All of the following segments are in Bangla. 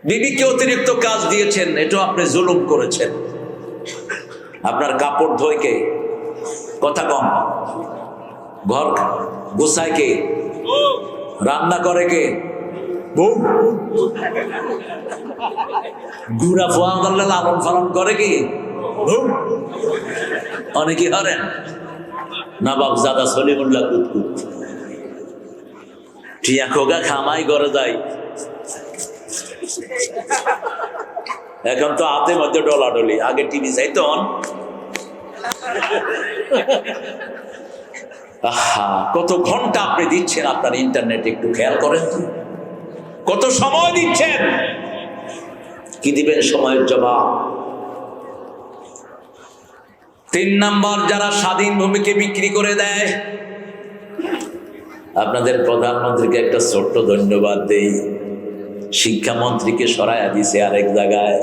বিবিকে অতিরিক্ত কাজ দিয়েছেন, এটাও আপনি জুলুম করেছেন। আপনার কাপড় ধোয় কে? কথা কম। ঘর গোছায় কে? রান্না করে কে? বউ। গুড়া ফোয়া করলে লালন পালন করে কি? বউ। অনেকে হরেন নবাব জাদা সলিমুল্লাহ কুতকুত টিয়া খোগা খামাই করে যায়। এখন তো হাতের মধ্যে ডলাডলি, আগে টিভি চাইতন। কত ঘন্টা আপনি দিচ্ছেন আপনার ইন্টারনেটে, একটু খেয়াল করেন তো। কত সময় দিচ্ছেন, কি দিবেন সময়ের জবাব? 3 নম্বর, যারা স্বাধীন ভূমিকে বিক্রি করে দেয়। আপনাদের প্রধানমন্ত্রীকে একটা ছোট্ট ধন্যবাদ দেই, শিক্ষামন্ত্রীকে সরাইয়া দিছে আরেক জায়গায়।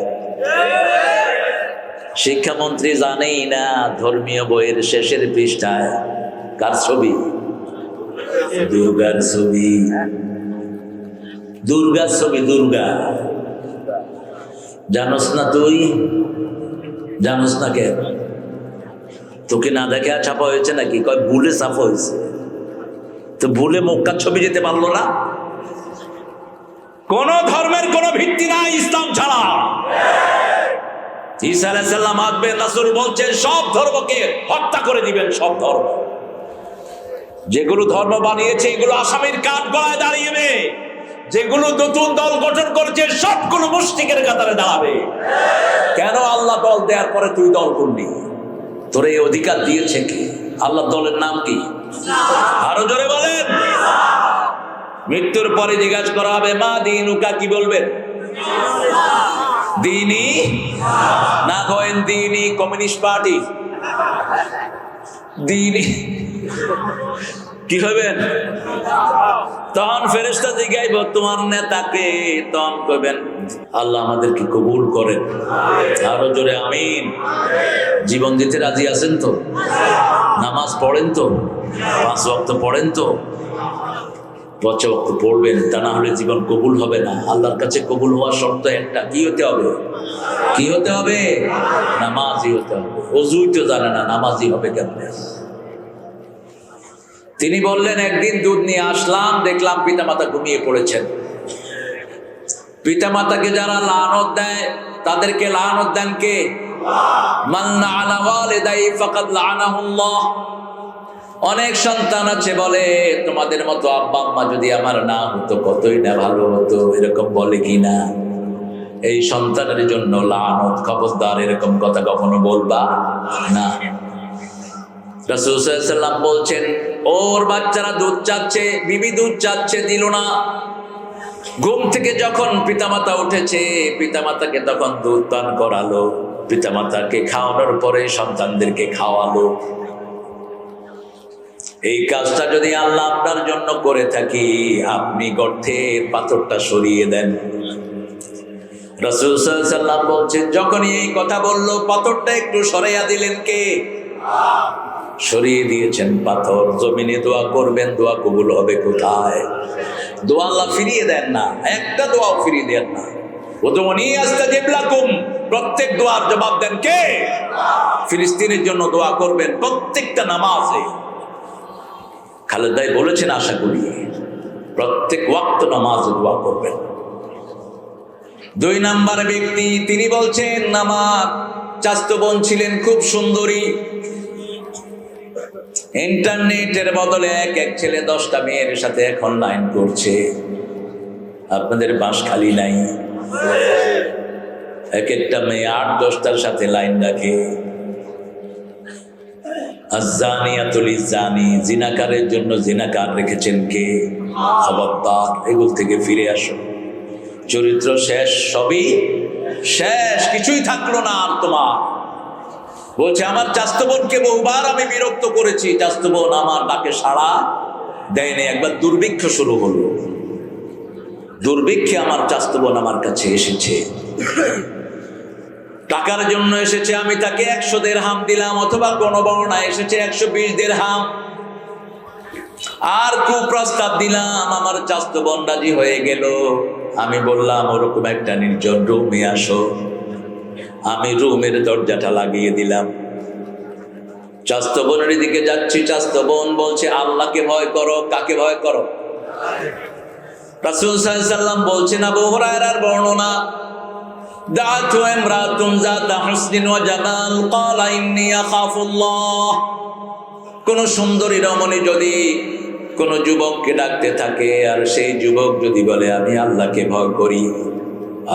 শিক্ষামন্ত্রী জানেই না ধর্মীয় বইয়ের শেষের পৃষ্ঠায় কার ছবি? দুর্গার ছবি। দুর্গার ছবি, দুর্গা। জানোস না তুই? জানোস না কে? তোকে না দেখে ছাপা হয়েছে নাকি? কয় ভুলে ছাপা হয়েছে। তো ভুলে মক্কার ছবি যেতে পারলো না? কোন ধর্মের কোন ভিত্তি নাই ইসলাম ছাড়া। ঈসা আলাইহিস সালাম আসবেন, রাসূল বলছেন সব ধর্মকে হত্যা করে দিবেন। সব ধর্ম, যেগুলো ধর্ম বানিয়েছে এগুলো আসামির কাঠ গলায় দাঁড়িয়েবে, যেগুলো নতুন দল গঠন করেছে সবগুলো মুশরিকের কাতারে দাঁড়াবে। কেন? আল্লাহ দল দেওয়ার পরে তুই দল করলি, তোর এই অধিকার দিয়েছে কি? আল্লাহ দলের নাম কি? আরো জোরে বলেন। মৃত্যুর পরে জিজ্ঞাসা করা হবে মা দীনুকা, কি বলবেন? দিনী না কয়েন দিনী কমিউনিস্ট পার্টি, দিনী কি হবেন? তখন ফেরেশতা জিজ্ঞাসা তোমার নেতাকে, তখন কইবেন আল্লাহ আমাদেরকে কবুল করেন। আরো জোরে আমিন। জীবন দিতে রাজি আছেন তো? নামাজ পড়েন তো? 5 ওয়াক্ত পড়েন তো? 5 ওয়াক্ত পড়বেন, তা না হলে জীবন কবুল হবে না। আল্লাহর কাছে কবুল হওয়ার শর্ত একটা, কি হতে হবে? কি হতে হবে? নামাজি হতে হবে। ওযুই তো জানে না, নামাজি হবে কেমনে? তিনি বললেন একদিন দুধ নিয়ে আসলাম, দেখলাম পিতামাতা ঘুমিয়ে পড়েছেন। পিতামাতাকে যারা লানত দেয় তাদেরকে লানত দেন কে? মান লাআনা ওয়ালিদাই ফাকাদ লাআনাহুল্লাহ। অনেক সন্তান আছে বলে তোমাদের মতো আব্বা আম্মা যদি আমার না হতো কতই না ভালো হতো, এরকম বলে কি না? এই সন্তানের জন্য লানত, খবরদার এরকম কথা কখনো বলবা না। রাসূল সাল্লাল্লাহু আলাইহি ওয়াসাল্লাম বলছেন ওর বাচ্চারা দুধ চাচ্ছে, বিবি দুধ চাচ্ছে, দিল না। ঘুম থেকে যখন পিতামাতা উঠেছে, পিতামাতাকে তখন দুধ পান করালো, পিতামাতাকে খাওয়ানোর পরে সন্তানদেরকে খাওয়ালো। এই কাজটা যদি আল্লাহ আপনার জন্য করে থাকি, আপনি গর্তের পাথরটা সরিয়ে দেন। রাসূল সাল্লাল্লাহু আলাইহি ওয়াসাল্লাম বলছেন যখনই এই কথা বললো, পাথরটা একটু সরাইয়া দিলেন কে? সরিয়ে দিয়েছেন পাথর। জমিনে দোয়া করবেন, দোয়া কবুল হবে কোথায়? দোয়া আল্লাহ ফিরিয়ে দেন না, একটা দোয়াও ফিরিয়ে দেন না। উদউনি আস্তাজিব লাকুম, প্রত্যেক দোয়ার জবাব দেন কে? ফিলিস্তিনের জন্য দোয়া করবেন প্রত্যেকটা নামাজে। খালেদ ভাই বলেছেন আশা করি প্রত্যেক ওয়াক্ত নামাজে দোয়া করবেন। 2 নাম্বার ব্যক্তি, তিনি বলছেন আমার চাচাতো বোন ছিলেন খুব সুন্দরী, ইন্টারনেটের বদলে এক এক ছেলে 10টা মেয়ের সাথে এখন লাইন করছে। আপনাদের বাস খালি নাই, এক একটা মেয়ে 8-10টার সাথে লাইন রাখে। আয-যানিয়াতুল লিয-যানি, জিনাকারের জন্য জিনাকার রেখেছেন কে? খবরদার, এগুলো থেকে ফিরে আসো। চরিত্র শেষ, সবই শেষ, কিছুই থাকলো না আর তোমার। বলছে আমার চাচাতো বোনকে বহুবার আমি বিরক্ত করেছি, চাচাতো বোন আমার ডাকে সাড়া দেয়নি। একবার দুর্ভিক্ষ শুরু হলো, দুর্ভিক্ষে আমার চাচাতো বোন আমার কাছে এসেছে, টাকার জন্য এসেছে। আমি তাকে 100 দিরহাম দিলাম, অথবা কোন বর্ণনায় এসেছে 120 দিরহাম। আর কুপ্রস্তাব দিলাম, আমার চাস্ত বোন রাজি হয়ে গেল। আমি বললাম ওরকম একটা নির্জন রুমে আসো। আমি রুমের দরজাটা লাগিয়ে দিলাম। চাস্ত বোনের দিকে যাচ্ছি, চাস্ত বোন বলছে আল্লাহকে ভয় করো। কাকে ভয় করো? রাসূল সাল্লাল্লাহু আলাইহি ওয়াসাল্লাম বলছেন, আবু হুরায়রার বর্ণনা, দাআতু ইমরাতুন যাতা হুসনিন ওয়া জামাল ক্বালা ইন্নী আখাফুল্লাহ। কোন সুন্দরী রমণী যদি কোন যুবককে ডাকতে থাকে আর সেই যুবক যদি বলে আমি আল্লাহকে ভয় করি,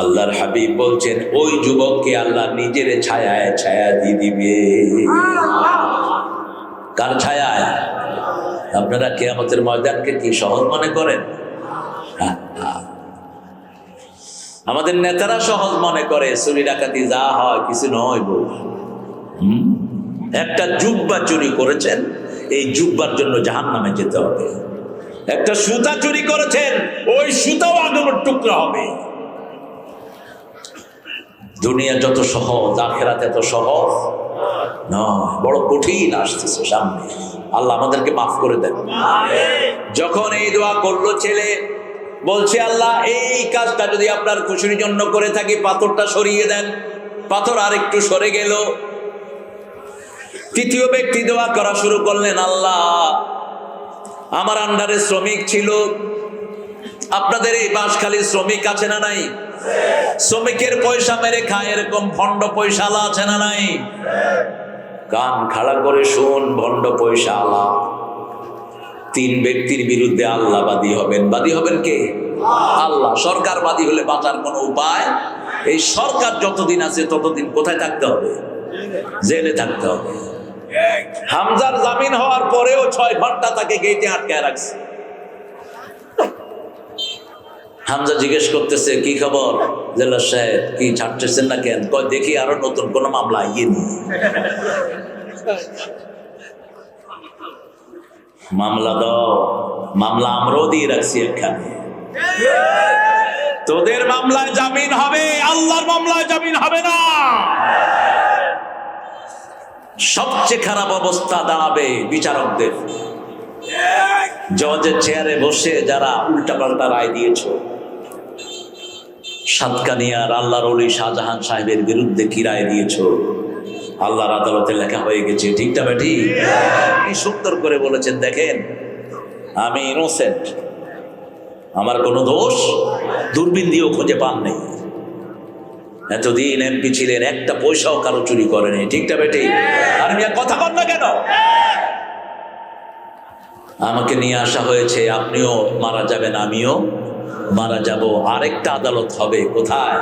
আল্লাহর হাবিব বলছেন ওই যুবককে আল্লাহ নিজের ছায়ায় ছায়া দিয়ে দিবে। কার ছায়ায়? আপনারা কিয়ামতের ময়দানকে কি সহজ মনে করেন? আমাদের নেতারা সহজ মনে করে, চুরি ডাকাতি যা হয় কিছু নয় গো। একটা জুব্বা চুরি করেছেন, এই জুব্বার জন্য জাহান্নামে যেতে হবে। একটা সুতা চুরি করেছেন, ওই সুতাও আগুনের টুকরা হবে। দুনিয়া যত সহজ, আখিরাত এত সহজ নয়, বড় কঠিন আসতেছে সামনে। আল্লাহ আমাদেরকে মাফ করে দেন। যখন এই দোয়া করলো ছেলে, বলছে আল্লাহ এই কাজটা যদি আপনার খুশির জন্য করে থাকি, পাথরটা সরিয়ে দেন। পাথর আর একটু সরে গেল। তৃতীয় ব্যক্তি দোয়া করা শুরু করলেন, আল্লাহ আমার আন্ডারে শ্রমিক ছিল, আপনাদের এই বাঁশখালীর শ্রমিক আছে না নাই? শ্রমিকের পয়সা মেরে খায়, এরকম ভণ্ড পয়সালা আছে না নাই? কান খাড়া করে শুন, ভণ্ড পয়সালা তিন ব্যক্তির বিরুদ্ধে আল্লাহ বাদী হবেন। বাদী হবেন কে? আল্লাহ। সরকার বাদী হলে বাঁচার কোনো উপায়? এই সরকার যতদিন আছে ততদিন কোথায় থাকতে হবে? জেলে থাকতে হবে। হামজার জামিন হওয়ার পরেও 6 ঘন্টা তাকে গেটে আটকায় রাখছে। হামজা জিজ্ঞেস করতেছে কি খবর জেলার সাহেব, কি ছাড়তেছেন না কেন? কয় দেখি আরো নতুন কোন মামলা আইয়ে নি। মামলা দাও। মামলা আমরাও দিয়ে রাখছি এখানে। তোদের মামলায় জামিন হবে, আল্লাহর মামলায় জামিন হবে না। সবচেয়ে খারাপ অবস্থা দাঁড়াবে বিচারকদের। জজের চেয়ারে বসে যারা উল্টাপাল্টা রায় দিয়েছ, সাতকানিয়ার আল্লাহর ওলি শাহজাহান সাহেবের বিরুদ্ধে কি রায় দিয়েছ, আল্লাহর আদালতে লেখা হয়ে গেছে। ঠিকটা বেঠি? কি সুন্দর করে বলেছেন দেখেন, আমি ইনোসেন্ট, আমার কোনো দোষ দূরবীন দিয়েও খুঁজে পান নেই। এতদিন এমপি ছিলেন, একটা পয়সাও কারো চুরি করেনি। ঠিকটা বেঠি? আর মিয়া কথা বল না কেন? আমাকে নিয়ে আসা হয়েছে, আপনিও মারা যাবেন, আমিও মারা যাব। আরেকটা আদালত হবে কোথায়?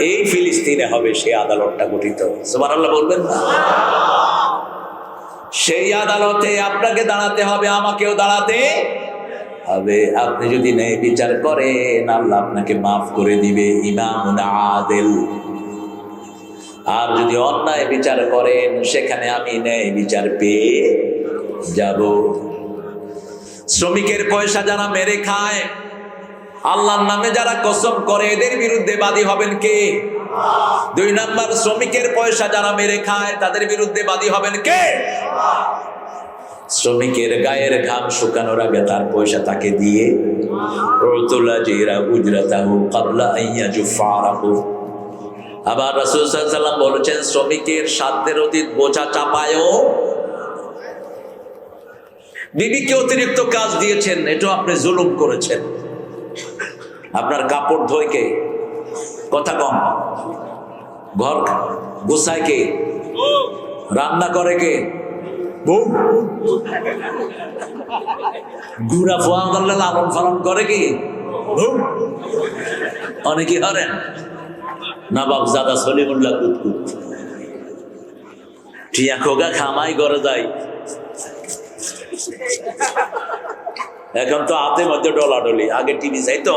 এই ফিলিস্তিনে হবে সেই আদালতটা গঠিত। সুবহানাল্লাহ বলবেন না? সেই আদালতে আপনাকে দাঁড়াতে হবে, আমাকেও দাঁড়াতে হবে। আপনি যদি ন্যায় বিচার করেন, আল্লাহ আপনাকে মাফ করে দিবে। ইমামুন আদিল। আর যদি অন্যায় বিচার করেন, সেখানে আমি ন্যায় বিচার পেয়ে যাব। শ্রমিকের পয়সা যারা মেরে খায়, আল্লাহর নামে যারা কসম করে, এদের বিরুদ্ধে বাদী হবেন কে? 2 নাম্বার, শ্রমিকের পয়সা যারা মেরে খায় তাদের বিরুদ্ধে বাদী হবেন কে? শ্রমিকের গায়ের ঘাম শুকানোর আগে তার পয়সা তাকে দিয়ে, আবার রাসূল সাল্লাল্লাহু আলাইহি ওয়াসাল্লাম বলেছেন শ্রমিকের সাধ্যের অতীত বোঝা চাপায়ও। বিবিকে অতিরিক্ত কাজ দিয়েছেন, এটাও আপনি জুলুম করেছেন। আপনার কাপড় ধোয় কে? কথা কম। ঘর গোছায় কে? রান্না করে কে? বউ। গুড়া ফোয়া করলে লালন পালন করে কি? বউ। অনেকে হরেন নবাব জাদা সলিমুল্লাহ কুতকুত টিয়া খোগা খামাই করে যায়। এখন তো হাতের মধ্যে ডলাডলি, আগে টিভি চাইতো।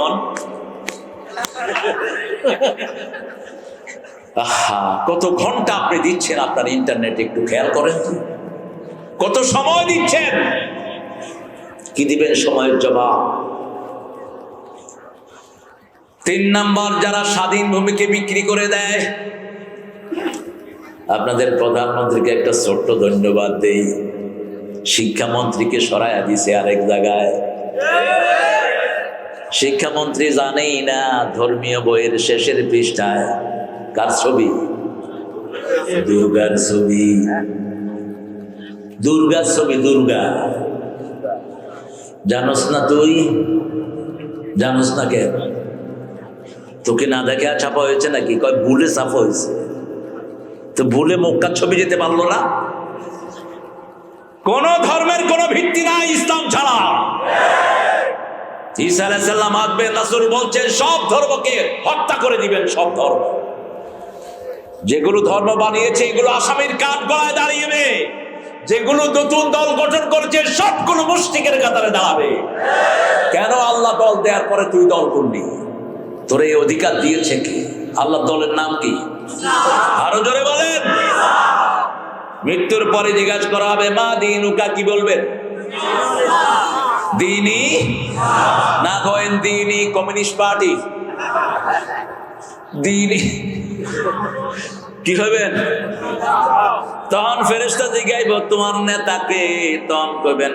কত ঘন্টা আপনি দিচ্ছেন আপনার ইন্টারনেট, একটু খেয়াল করেন তো। কত সময় দিচ্ছেন, কি দিবেন সময়ের জবাব? 3 নাম্বার, যারা স্বাধীন ভূমিকে বিক্রি করে দেয়। আপনাদের প্রধানমন্ত্রীকে একটা ছোট্ট ধন্যবাদ দেই। শিক্ষামন্ত্রীকে সরাইয়া দিছে আরেক জায়গায়। শিক্ষামন্ত্রী জানেই না ধর্মীয় বইয়ের শেষের পৃষ্ঠায় কার ছবি? দুর্গার ছবি। দুর্গার ছবি, দুর্গা। জানোস না তুই? জানোস না কেন? তোকে না দেখে ছাপা হয়েছে নাকি? কয় ভুলে ছাপা হয়েছে। তো ভুলে মক্কার ছবি যেতে পারলো না? কোন ধর্মের কোন ভিত্তি নাই ইসলাম ছাড়া। ঈসা আলাইহিস সালাম আসবেন, রাসূল বলছেন সব ধর্মকে হত্যা করে দিবেন। সব ধর্ম, যেগুলো ধর্ম বানিয়েছে এগুলো আসামির কাঠ গলায় দাঁড়িয়েবে, যেগুলো নতুন দল গঠন করেছে সবগুলো মুশরিকের কাতারে দাঁড়াবে। কেন? আল্লাহ দল দেওয়ার পরে তুই দল করলি। তোর এই অধিকার দিয়েছে কি? আল্লাহ দলের নাম কি? আরো জোরে বলেন। মৃত্যুর পরে জিজ্ঞাসা করা হবে মা দীনুকা, কি বলবেন? দিনী না করেন দিনী কমিউনিস্ট পার্টি, দিনী কি হবেন? তখন ফেরেশতা জিজ্ঞাইব তোমার নেতাকে, তখন কইবেন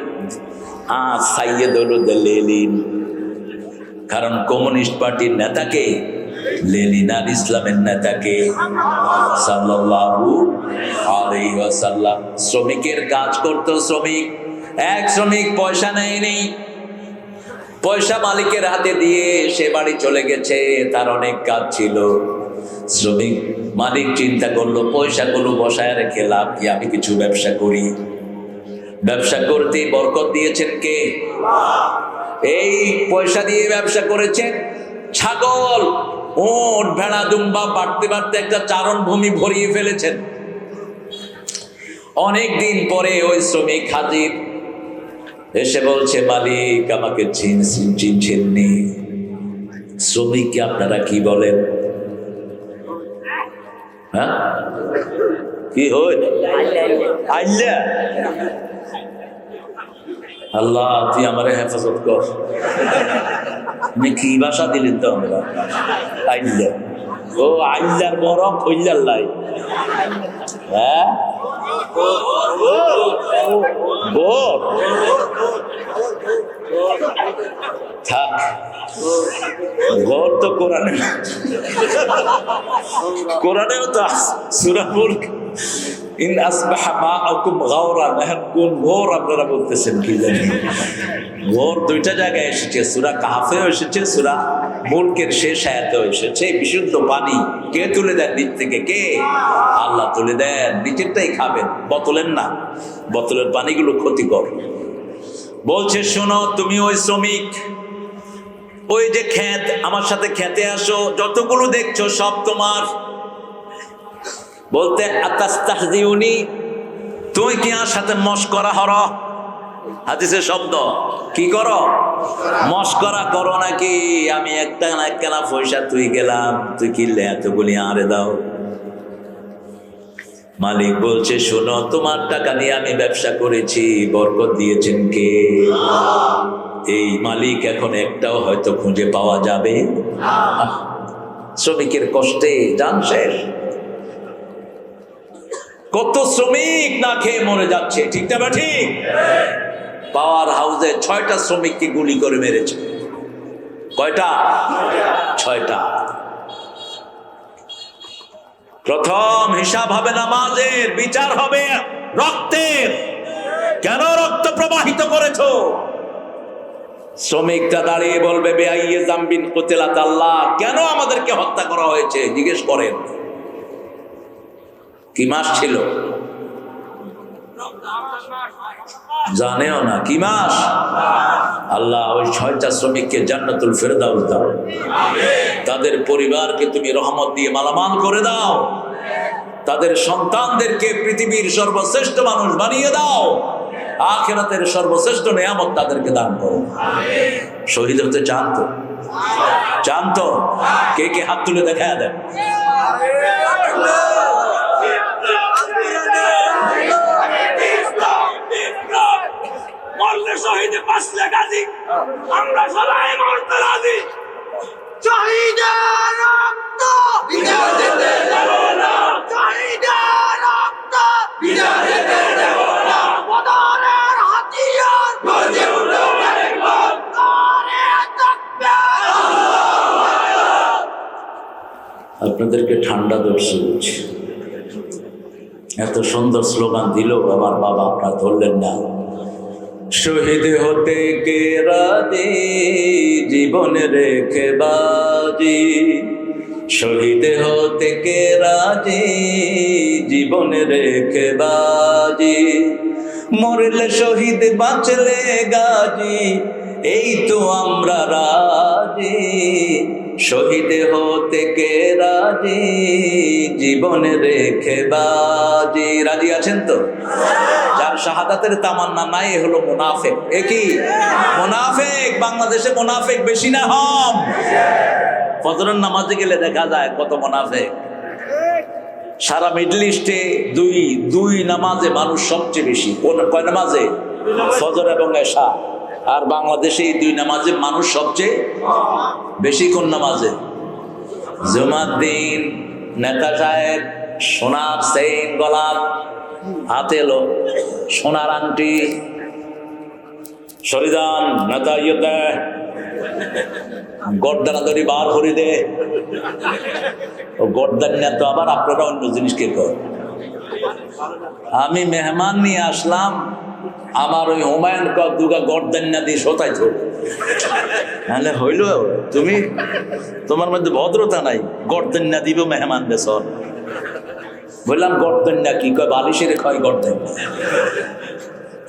সাইয়েদুল লেনিন। কারণ কমিউনিস্ট পার্টির নেতাকে লেনিন, আর ইসলামের নেতাকে সাল্লাল্লাহু আলাইহি ওয়াসাল্লাম। শ্রমিকের কাজ করতো শ্রমিক, এক শ্রমিক পয়সা নেয়নি, পয়সা মালিকের হাতে দিয়ে সে বাড়ি চলে গেছে। তার অনেক কাজ ছিল। শ্রমিক মালিক চিন্তা করলো পয়সাগুলো বসায় রেখে লাভ কি, আমি কিছু ব্যবসা করি। ব্যবসা করতে বরকত দিয়েছেন কে? এই পয়সা দিয়ে ব্যবসা করেছেন। ছাগল, উট, ভেড়া, দুম্বা বাড়তে বাড়তে একটা চারণ ভূমি ভরিয়ে ফেলেছেন। অনেক দিন পরে ওই শ্রমিক হাজির, এসে বলছে মালিক আমাকে চিনছেননি। শ্রমিককে আপনারা কি বলেন? হ্যাঁ, কি হয়? আইল্লা। আল্লাহ তুই আমারে হেফাজত কর। কি ভাষা দিলেন তো আমরা? আইল্লা। ও আইল্লার বড় কইল্লার লাই। হ্যাঁ, থাক, ঘর তো কোরআনে, কোরআনেও তো সূরা মুলক ইন আসবাহা মাআকুম গাওরান। এখন কোন ঘর আপনারা বলতেছেন কি জানি? ঘর দুইটা জায়গায় এসেছে, সূরা কাহফেও এসেছে, সূরা মুলকের শেষ আয়াতেও এসেছে। বিশুদ্ধ পানি কে তুলে দেন নিচ থেকে? কে? আল্লাহ তুলে দেন। নিচেরটাই খাবেন, বোতলের না। বোতলের পানিগুলো ক্ষতিকর। বলছে শোনো, তুমি ওই শ্রমিক, ওই যে ক্ষেত, আমার সাথে খেতে আসো, যতগুলো দেখছো সব তোমার। বলতে আতাস্তাহজিউনি, তুই কি আমার সাথে মশকরা হর? হাদিসের শব্দ কি করো? মশকরা করো নাকি? আমি একটা না একখানা পয়সা তুই গেলাম, তুই কিনলে এতগুলি আরে দাও। মালিক বলছে শোনো, তোমার টাকা নিয়ে আমি ব্যবসা করেছি, বরকত দিয়েছেন কে? এই মালিক এখন একটাও হয়তো খুঁজে পাওয়া যাবে। শ্রমিকের কষ্টে জান শেষ। কত শ্রমিক না খেয়ে মরে যাচ্ছে, ঠিক না? ঠিক। পাওয়ার হাউসে 6টা শ্রমিককে গুলি করে মেরেছে। কয়টা? 6টা। প্রথম হিসাব হবে নামাজের, বিচার হবে রক্তের। কেন রক্ত প্রবাহিত করেছো? শ্রমিকটা দাঁড়িয়ে বলবে বেআইয়ে জামবিন কুতিলাত, আল্লাহ কেন আমাদেরকে হত্যা করা হয়েছে জিজ্ঞেস করেন। কি মাস ছিল? জানেও না কি মাস? আল্লাহ ওই 6টা শ্রমিককে জান্নাতুল ফেরদাউস দাও, তাদের পরিবারকে তুমি রহমত দিয়ে মালামাল করে দাও, তাদের সন্তানদেরকে পৃথিবীর সর্বশ্রেষ্ঠ মানুষ বানিয়ে দাও, আখিরাতের সর্বশ্রেষ্ঠ নিয়ামত তাদেরকে দান করো। শহীদ হতে চান তো? চান তো? কে কে হাত তুলে দেখা দেন। মরলে শহীদে বাঁচলে গাজী, আমরা সবাই মরতে রাজি। শহীদের রক্ত বিনা যেতে দেব না, শহীদের রক্ত বিনা যেতে দেব না, বদরের আপনাদেরকে ঠান্ডা ধরছে বুঝছি। এত সুন্দর স্লোগান দিল আমার বাবা, আপনারা ধরলেন না। শহীদ হতে কে রাজি, জীবন রেখে বাজি। শহীদ হতে কে রাজি, জীবন রেখে বাজি। মরলে শহীদ বাঁচলে গাজী, এই তো আমরা রাজি। শহীদ হতে কে রাজি, জীবন রেখে বাজি। রাজি আছেন তো? যার শাহাদাতের তামান্না নাই হলো মুনাফিক। এ কি মুনাফিক? বাংলাদেশে মুনাফিক বেশি না কম? ফজরের নামাজে গেলে দেখা যায় কত মুনাফিক। সারা মিডল ইস্টে দুই নামাজে মানুষ সবচেয়ে বেশি। কয় নামাজে? ফজর এবং এশা। আর বাংলাদেশে এই দুই নামাজে মানুষ সবচেয়ে বেশি। কোন নামাজে? জুমার দিন নেতা সাহেব সোনার চেইন গলার, হাতে এলো সোনার আংটি, শরীদান নেতা ইয়ে দেয়, গর্দানা দড়ি বার করে দে। ও গর্দান তো আবার আপনারা অন্য জিনিসকে কর। আমি মেহমান নিয়ে আসলাম, আমার ওই হুমায়ুন দুগা গর্দান্না দিয়ে শোতাই থো। হ্যাঁ হইল, তুমি তোমার মধ্যে ভদ্রতা নাই, গর্দান্না দিব মেহমান বেসর। বললাম গর্দান্না কি? কয় বালিশের কয় গর্দান্না।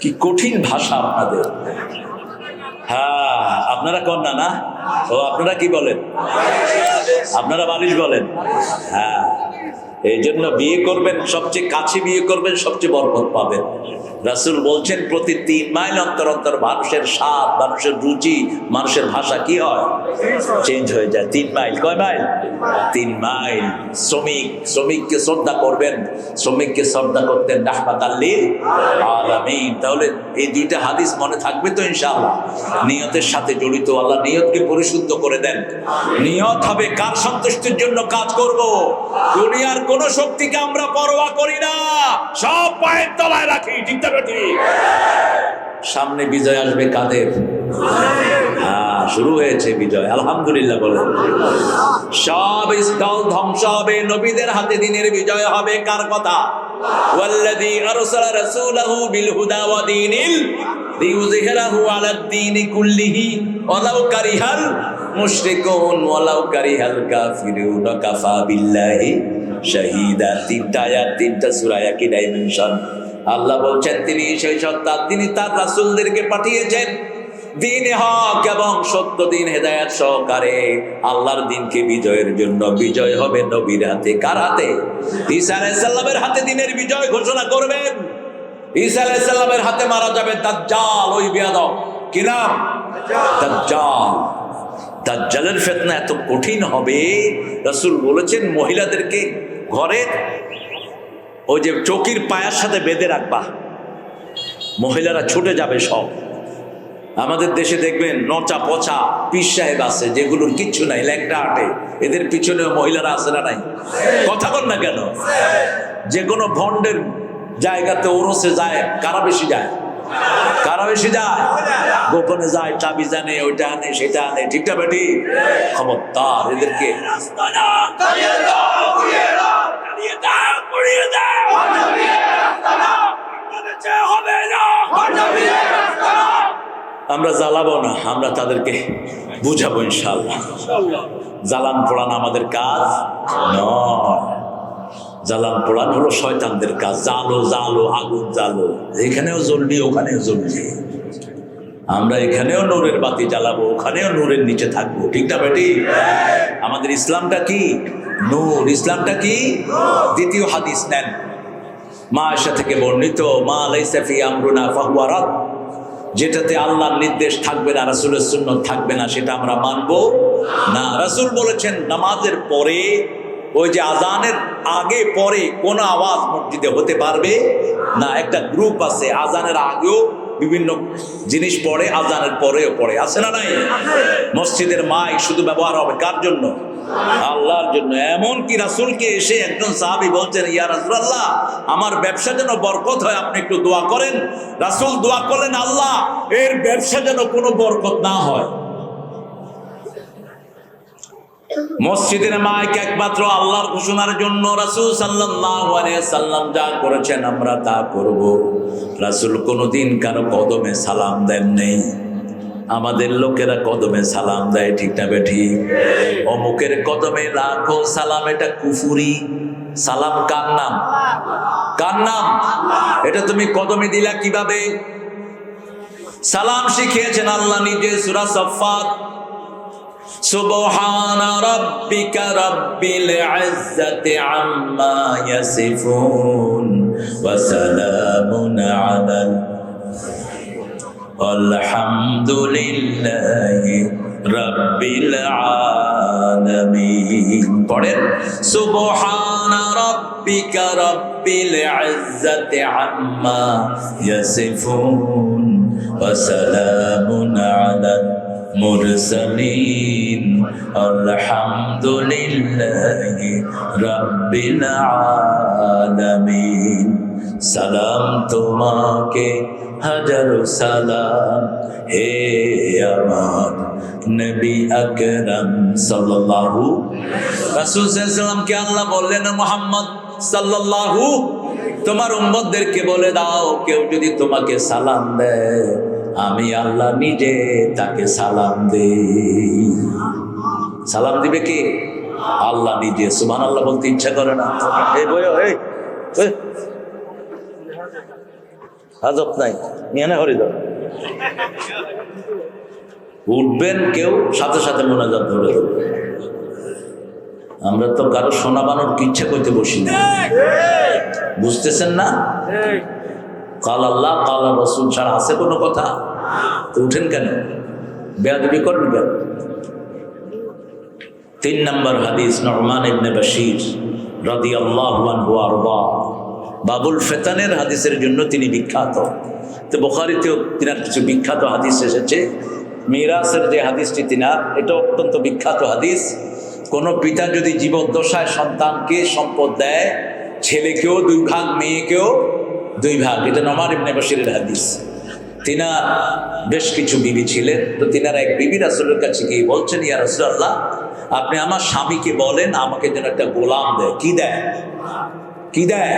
কি কঠিন ভাষা আপনাদের। হ্যাঁ আপনারা কন না? না ও আপনারা কি বলেন? আপনারা বালিশ বলেন। হ্যাঁ, এই জন্য বিয়ে করবেন, সবচেয়ে কাছে বিয়ে করবেন, সবচেয়ে বরকত পাবেন। রাসূল বলছেন প্রতি 3 মাইল অন্তর অন্তর মানুষের স্বাদ, মানুষের রুচি, মানুষের ভাষা কি হয়? চেঞ্জ হয়ে যায়। 3 মাইল। কয় মাইল? 3 মাইল। শ্রমিককে শ্রদ্ধা করবেন, শ্রমিককে শ্রদ্ধা করতেন রাহমাতাল লিল আলামিন। তাহলে এই দুইটা হাদিস মনে থাকবে তো ইনশাআল্লাহ? নিয়তের সাথে জড়িত। আল্লাহ নিয়তকে পরিশুদ্ধ করে দেন। নিয়ত হবে কার সন্তুষ্টির জন্য কাজ করব। দুনিয়ার কোন শক্তিকে আমরা পরোয়া করি না, সব পায়ের তলায় রাখি। ঠিক না ঠিক? সামনে বিজয় আসবে কাদের? হ্যাঁ, শুরু হয়েছে বিজয়, আলহামদুলিল্লাহ বলেন। সব স্থল ধ্বংস হবে, নবীদের হাতে দিনের বিজয় হবে। কার কথা? ওয়াল্লাযী আরসালা রাসূলাহু বিল হুদা ওয়া দীনিল লিইয়ুযহিরাহু আলাদ দীনি কুল্লিহি ওয়ালাউ কারিহাল মুশরিকুন ওয়ালাউ কারিহাল কাফিরুন কাফা বিল্লাহি শাহীদা। 3টা আয়াত, 3টা সূরা, একই ডাইমেনশন। আল্লাহ বলছেন তিনি সেই সত্তা, তিনি তার রাসূলদেরকে পাঠিয়েছেন দ্বীনে হক এবং সত্য দিন হেদায়েত সহকারে আল্লাহর দ্বীনকে বিজয়ের জন্য। বিজয় হবে নবীর হাতে। কার হাতে? ঈসা আলাইহিস সালামের হাতে দিনের বিজয় ঘোষণা করবেন। ঈসা আলাইহিস সালামের হাতে মারা যাবে দাজ্জাল, ওই বেয়াদব। কি নাম? দাজ্জাল। দাজ্জালের ফিতনা এত কঠিন হবে, রাসূল বলেছেন মহিলাদেরকে ঘরে ওই যে চকির পায়ের সাথে বেঁধে রাখবা, মহিলারা ছুটে যাবে সব। আমাদের দেশে দেখবেন নচা পচা পীর সাহেব আছে যেগুলোর কিচ্ছু নাই, ল্যাংটা হাঁটে, এদের পিছনেও মহিলারা আছে না নাই? কথা বল না কেন? যে কোনো ভন্ডের জায়গাতে ওরসে যায়, কারা বেশি যায়? কারা বেশি যায়? গোপনে যায়, চাবি জানে, ওইটা আনে, সেটা আনে। ঠিকটা বেটি? খবরদার এদেরকে। আমরা জ্বালাবো না, আমরা তাদেরকে বুঝাবো ইনশাআল্লাহ। জ্বালান পোড়ান আমাদের কাজ নয়। জ্বালান পোড়ান হলো শয়তানদের কাজ। জালো জালো, আগুন জালো, এখানেও জ্বলবি ওখানেও জ্বলবি। আমরা এখানেও নূরের বাতি জ্বালাবো, ওখানেও নূরের নিচে থাকবো। ঠিক না বেটি? আমাদের ইসলামটা কি? নূর। ইসলামটা কি? দ্বিতীয় হাদিস নেন, মা আয়েশা থেকে বর্ণিত, মা লাইসা ফি আমরুনা ফাহুয়া রাদ। যেটাতে আল্লাহর নির্দেশ থাকবে না, রাসূলের সুন্নাত থাকবে না, সেটা আমরা মানবো না। রাসূল বলেছেন নামাজের পরে, ওই যে আজানের আগে পরে কোনো আওয়াজ মসজিদে হতে পারবে না। একটা গ্রুপ আছে আজানের আগেও বিভিন্ন জিনিস পড়ে, আজানের পরেও পড়ে, আছে না নাই? মসজিদের মাইক শুধু ব্যবহার হবে কার জন্য? আল্লাহর জন্য। এমন কি রাসূলকে এসে একজন সাহাবী বলছেন, ইয়া রাসূলুল্লাহ আমার ব্যবসা যেন বরকত হয়, আপনি একটু দোয়া করেন। রাসূল দোয়া করলেন, আল্লাহ এর ব্যবসা যেন কোনো বরকত না হয়। মসজিদের মাইক একমাত্র আল্লাহর ঘোষণার জন্য। রাসূল সাল্লাল্লাহু আলাইহি সাল্লাম যা করেছেন আমরা তা করব। রাসূল কোনোদিন কারো কদমে সালাম দেন নেই। আমাদের লোকেরা কদমে সালাম দেয়, ঠিক না বেঠিক? অমুকের কদমে লাখো সালাম, এটা কুফুরি। সালাম কার নাম? কার নাম? এটা তুমি কদমে দিলা কিভাবে? সালাম শিখিয়েছেন আল্লাহ নিজে সূরা সাফফাত। সুবহানা রাব্বিকা রাব্বিল ইজ্জাতি আম্মা ইয়াসিফুন ওয়া সালামুন আলাল আলহামদুলিল্লাহি রাব্বিল আলামিন। পড়েন সুবহানা রাব্বিকা রাব্বিল ইজ্জাতি আম্মা ইয়াসিফুন ওয়া সালামুন আলাল মুরসালিন আলহামদুলিল্লাহি রাব্বিল আলামিন। সালাম তোমাকে হাজারো সালাম হে আমার নবী আকরাম সাল্লাল্লাহু। রাসূল সাল্লাল্লাহু আলাইহি ওয়াসাল্লামকে আল্লাহ বললেন, মুহাম্মদ সাল্লাল্লাহু তোমার উম্মতদেরকে বলে দাও, কেউ যদি তোমাকে সালাম দেয় আমি আল্লাহ নিজে তাকে সালাম দেই। সালাম দিবে কে? আল্লাহ নিজে। সুবহানাল্লাহ বলতে ইচ্ছা করে না? এই বয়ো এই হাজত নাই নিয়ে না হরিদ উঠবেন, কেউ সাথে সাথে মোনাজাত ধরে দেবে। আমরা তো কারো সোনা বানোর ইচ্ছা করতে বসি না, বুঝতেছেন না? কাল আল্লাহ কাল রাসূল ছাড়া আছে কোনো কথা? তো উঠেন কেন? বেয়াদবি করেন কেন? 3 নম্বর হাদিস, নু'মান ইবনে বাশীর রাদিয়াল্লাহু আনহু আরদা। বাবুল ফেতানের হাদিসের জন্য তিনি বিখ্যাত। তো বুখারীতেও তিনার কিছু বিখ্যাত হাদিস এসেছে। মিরাসের যে হাদিসটি তিনার, এটা অত্যন্ত বিখ্যাত হাদিস। কোনো পিতা যদি জীবদ্দশায় সন্তানকে সম্পদ দেয়, ছেলেকেও 2 ভাগ মেয়েকেও 2 ভাগ, এটা নু'মান ইবনে বাশীরের হাদিস। তিনার বেশ কিছু বিবি ছিলেন। তো তিনার এক বিবি রাসূলের কাছে গিয়ে বলছেন, ইয়া রাসূলুল্লাহ আপনি আমার স্বামীকে বলেন আমাকে যেন একটা গোলাম দেয়। কি দেয়? কি দেয়?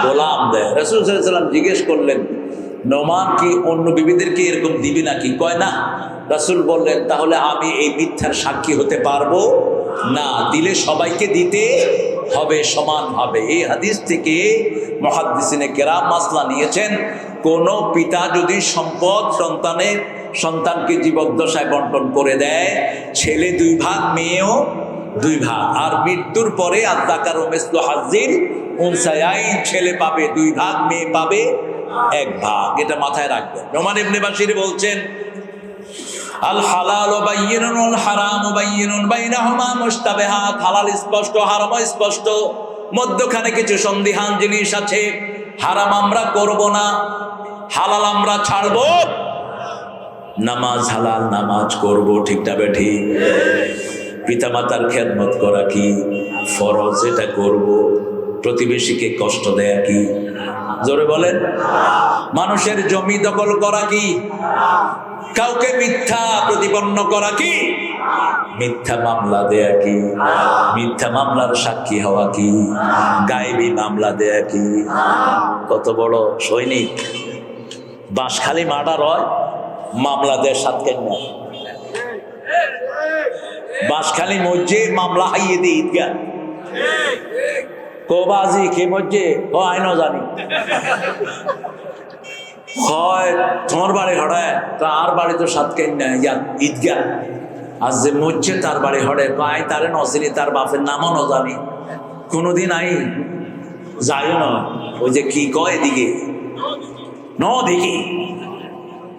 গোলাম দেয়। রাসূল সাল্লাল্লাহু আলাইহি ওয়াসাল্লাম জিজ্ঞেস করলেন, নোমান কি অন্য বিবিদেরকে এরকম দিবি নাকি? কয় না। রাসূল বললেন, তাহলে আমি এই মিথ্যার সাক্ষী হতে পারবো না, দিলে সবাইকে দিতে হবে সমানভাবে। এই হাদিস থেকে মুহাদ্দিসিনে কেরাম মাসলা নিয়েছেন, কোন পিতা যদি সম্পদ সন্তানকে জীবদ্দশায় বন্টন করে দেয়, ছেলে 2 ভাগ মেয়েও 2 ভাগ, আর মৃত্যুর পরে আয-যাকারু মিসলু হাজ্জিল উনসায়াইন, ছেলে পাবে 2 ভাগ, মেয়ে পাবে 1 ভাগ। এটা মাথায় রাখবেন। নু'মান ইবনে বাশীর বলছেন, আল হালালু বায়্যিনুন ওয়াল হারামু বায়্যিনুন বাইনাহুমা মুশতাবিহাত। হালাল স্পষ্ট, হারাম স্পষ্ট, মধ্যখানে কিছু সন্দিহান জিনিস আছে। হারাম আমরা করব না, হালাল আমরা ছাড়ব। নামাজ হালাল, নামাজ করব, ঠিক না বেঠিক? পিতামাতার খেদমত করা কি ফরজ? এটা করব। প্রতিবেশীকে কষ্ট দেয়া কি? জোরে বলেন। মানুষের জমি দখল করা কি? কাউকে মিথ্যা প্রতিপন্ন করা কি? মিথ্যা মামলা দেয়া কি? মিথ্যা মামলার সাক্ষী হওয়া কি? গায়েবী মামলা দেয়া কি? কত বড় সৈনিক, বাঁশখালী মার্ডার হয়, মামলা দেয় 7 কেন্দ্র। বাঁশখালী মসজে মামলা হাইয়ে দিয়ে ঈদগাহ কোবাজি কে মসজে ও আইনও জানি হয় তোমার বাড়ি হড়ায়, তার বাড়ি তো 7 কেন্দ্র ঈদগাহ। আর যে মসজে তার বাড়ি হড়ে, আই তারে নচিনি, তার বাপের নামও ন জানি, কোনোদিন আই যাইও না। ওই যে কি কয় এদিকে ন দেখি